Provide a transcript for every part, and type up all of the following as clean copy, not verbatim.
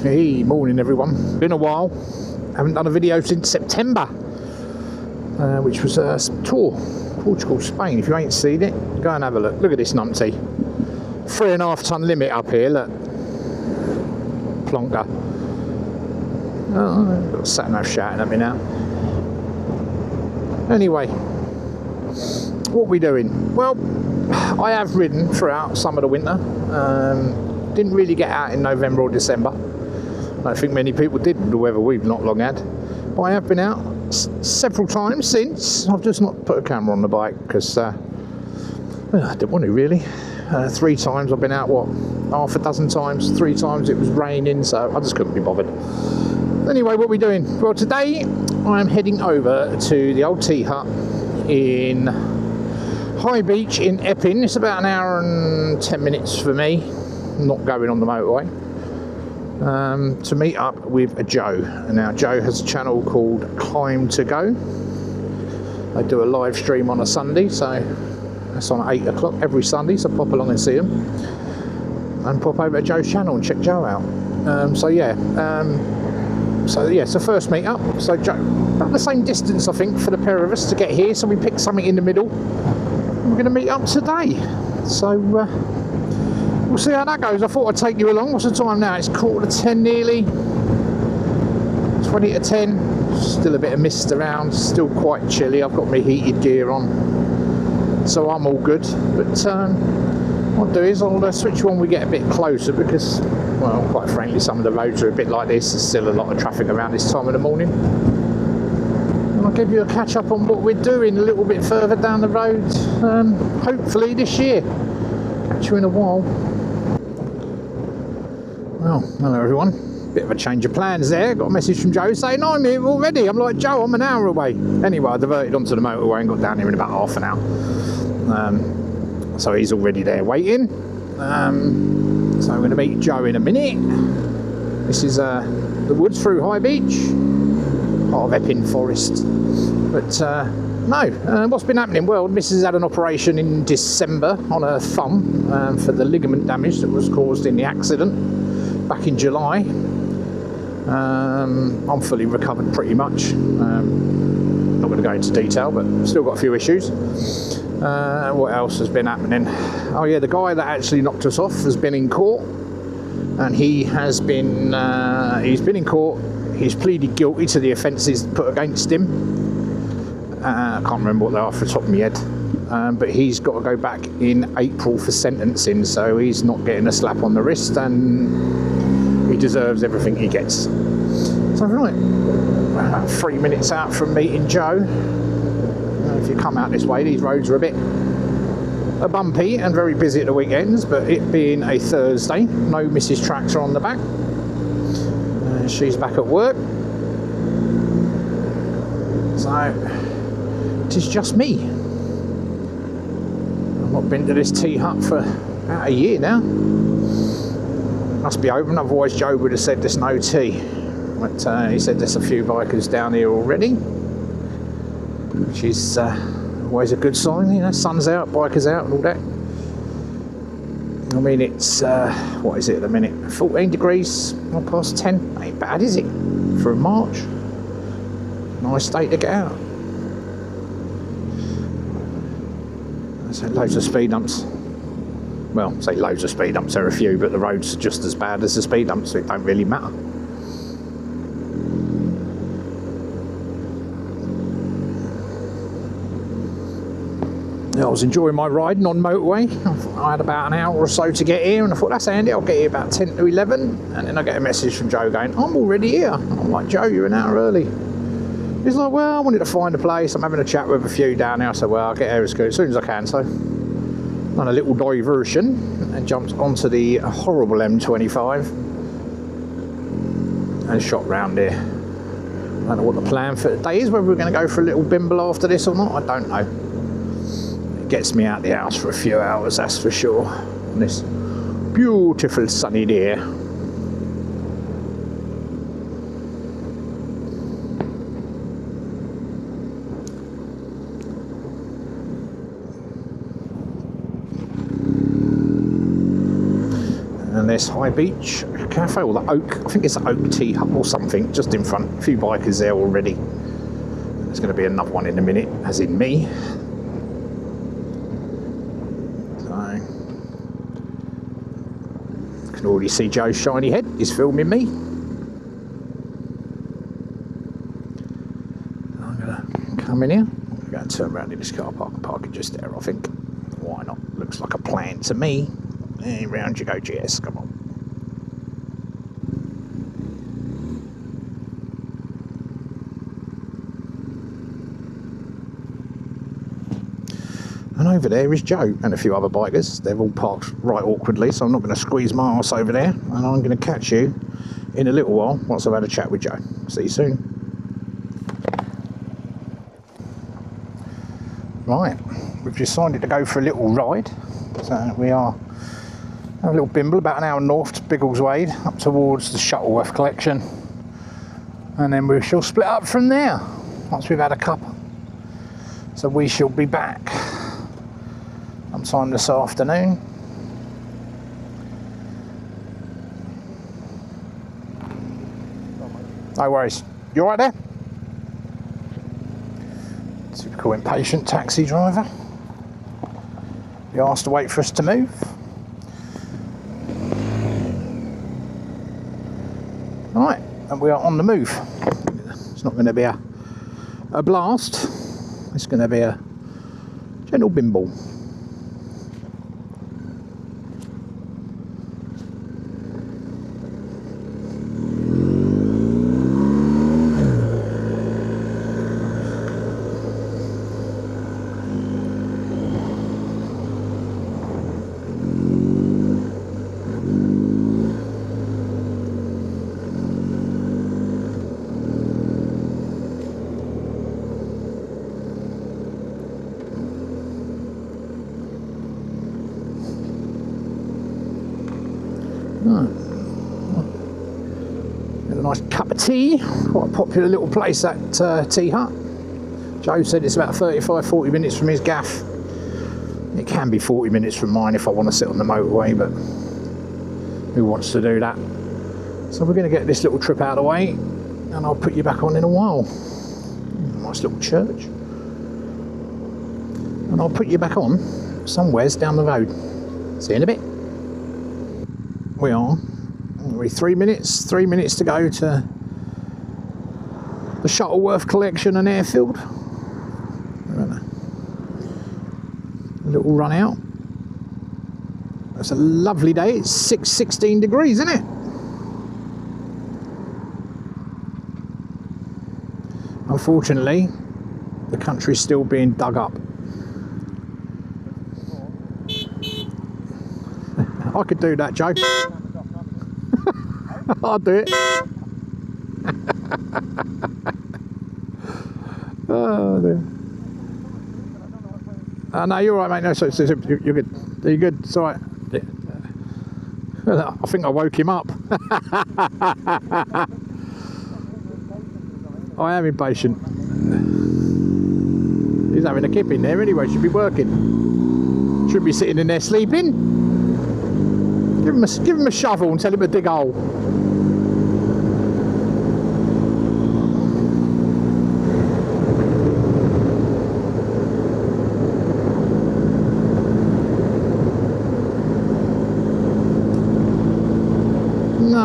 Hey, morning everyone. Been a while. Haven't done a video since September, which was a tour, Portugal, Spain. If you ain't seen it, go and have a look. Look at this numpty. 3.5 ton limit up here, look. Plonker. Oh, got a sat nav shouting at me now. Anyway, what are we doing? Well, I have ridden throughout some of the winter. Didn't really get out in November or December. I don't think many people did with the weather we've not long had. But I have been out several times since. I've just not put a camera on the bike because I didn't want to really. 3 times I've been out, what, half a dozen times. 3 times it was raining, so I just couldn't be bothered. Anyway, what are we doing? Well, today I'm heading over to the old tea hut in High Beach in Epping. It's about an hour and 10 minutes for me, not going on the motorway, to meet up with Joe. And now Joe has a channel called Kime to Go. They do a live stream on a Sunday, so that's on at 8 o'clock every Sunday, so pop along and see them and pop over to Joe's channel and check Joe out. So it's the first meet up. So Joe, about the same distance I think for the pair of us to get here, so we picked something in the middle. We're going to meet up today, so we'll see how that goes. I thought I'd take you along. What's the time now? It's 9:45 nearly, 20 to 10. Still a bit of mist around, still quite chilly. I've got my heated gear on, so I'm all good. But what I'll do is I'll switch you on when we get a bit closer, because, well, quite frankly, some of the roads are a bit like this. There's still a lot of traffic around this time of the morning. And I'll give you a catch up on what we're doing a little bit further down the road, hopefully this year. Catch you in a while. Well, hello everyone. Bit of a change of plans there. Got a message from Joe saying I'm here already. I'm like, Joe, I'm an hour away. Anyway, I diverted onto the motorway and got down here in about half an hour. So he's already there waiting. So I'm going to meet Joe in a minute. This is the woods through High Beach, part of Epping Forest. But what's been happening? Well, Mrs. had an operation in December on her thumb for the ligament damage that was caused in the accident back in July. I'm fully recovered pretty much. Not going to go into detail, but still got a few issues. What else has been happening? Oh yeah, the guy that actually knocked us off has been in court, and he has been he's been in court. He's pleaded guilty to the offences put against him. I can't remember what they are off the top of my head, but he's got to go back in April for sentencing, so he's not getting a slap on the wrist, and he deserves everything he gets. So right, about 3 minutes out from meeting Joe. If you come out this way, these roads are a bit bumpy and very busy at the weekends, but it being a Thursday, no Mrs. Tractor on the back. She's back at work. So, it is just me. I've not been to this tea hut for about a year now. Must be open, otherwise Joe would have said there's no tea. But he said there's a few bikers down here already, which is always a good sign, you know, sun's out, bikers out and all that. I mean, it's, what is it at the minute? 14 degrees, 10. Ain't bad, is it? For March. Nice day to get out. I say loads of speed humps. Well, I say loads of speed humps, there are a few, but the roads are just as bad as the speed humps, so it don't really matter. I was enjoying my riding on motorway. I had about an hour or so to get here, and I thought, that's handy, I'll get here about 10 to 11. And then I get a message from Joe going, I'm already here. I'm like, Joe, you're an hour early. He's like, well, I wanted to find a place. I'm having a chat with a few down there. I said, well, I'll get here as soon as I can. So done a little diversion and jumped onto the horrible M25 and shot round here. I don't know what the plan for the day is, whether we're going to go for a little bimble after this or not, I don't know. Gets me out the house for a few hours, that's for sure, on this beautiful sunny day. And there's High Beach cafe, or the Oak, I think it's the Oak Tea Hut or something, just in front. A few bikers there already. There's going to be another one in a minute, as in me. So, you can already see Joe's shiny head. He's filming me. I'm going to come in here. I'm going to turn around in this car park and park it just there, I think. Why not? Looks like a plan to me. And round you go, GS, come on. And over there is Joe and a few other bikers. They've all parked right awkwardly, so I'm not going to squeeze my arse over there. And I'm going to catch you in a little while once I've had a chat with Joe. See you soon. Right, we've decided to go for a little ride. So we are a little bimble, about an hour north to Biggleswade, up towards the Shuttleworth collection. And then we shall split up from there once we've had a cuppa. So we shall be back sometime this afternoon. No worries. You alright there? Typical impatient taxi driver. He asked to wait for us to move. Right, and we are on the move. It's not going to be a blast. It's going to be a gentle bimble. A nice cup of tea, quite a popular little place, that Tea Hut. Joe said it's about 35-40 minutes from his gaff. It can be 40 minutes from mine if I want to sit on the motorway, but who wants to do that? So we're going to get this little trip out of the way and I'll put you back on in a while. Nice little church. And I'll put you back on somewheres down the road. See you in a bit. We're 3 minutes to go to the Shuttleworth collection and airfield. A little run out. It's a lovely day. It's 16 degrees, isn't it? Unfortunately, the country's still being dug up. I could do that, Joe. I'll do it. Oh, dear. No, you're right, mate. No, so you're good. You're good. It's all right. Yeah. I think I woke him up. I am impatient. He's having a kip in there anyway. Should be working. Should be sitting in there sleeping. Give him a shovel and tell him to dig a hole. No,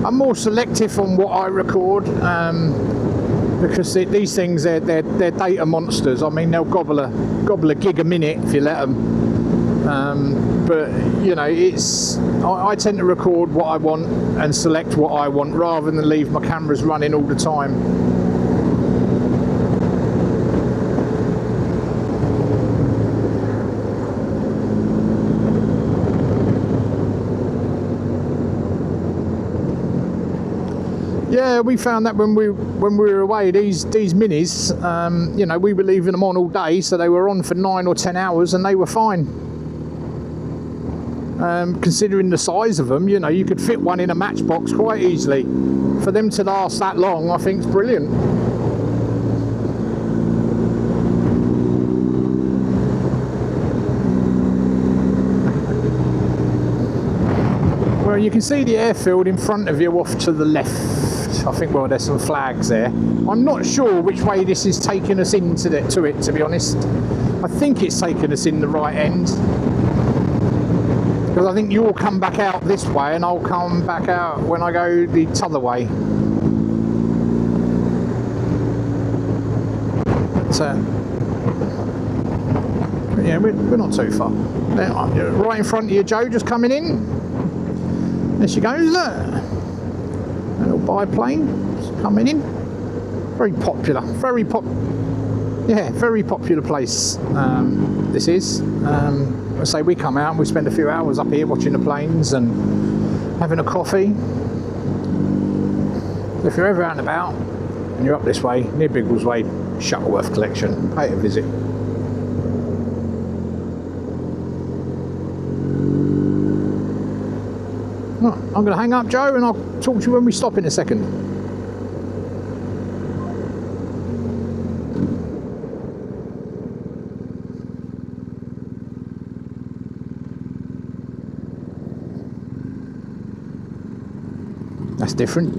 I'm more selective on what I record, because these things they're data monsters. I mean, they'll gobble a gig a minute if you let them. But you know, I tend to record what I want and select what I want rather than leave my cameras running all the time. Yeah, we found that when we were away, these minis, you know, we were leaving them on all day, so they were on for 9 or 10 hours and they were fine. Considering the size of them, you know, you could fit one in a matchbox quite easily. For them to last that long, I think is brilliant. you can see the airfield in front of you off to the left. I think, well, there's some flags there. I'm not sure which way this is taking us into it, to be honest. I think it's taking us in the right end. Because I think you'll come back out this way and I'll come back out when I go the other way. But, yeah, we're not too far. Right in front of you, Joe, just coming in. There she goes, look. A little biplane just coming in. Very popular, very popular place. This is. I say we come out and we spend a few hours up here watching the planes and having a coffee. If you're ever out and about and you're up this way, near Biggleswade, Shuttleworth Collection, pay it a visit. Right, I'm going to hang up, Joe, and I'll talk to you when we stop in a second. That's different.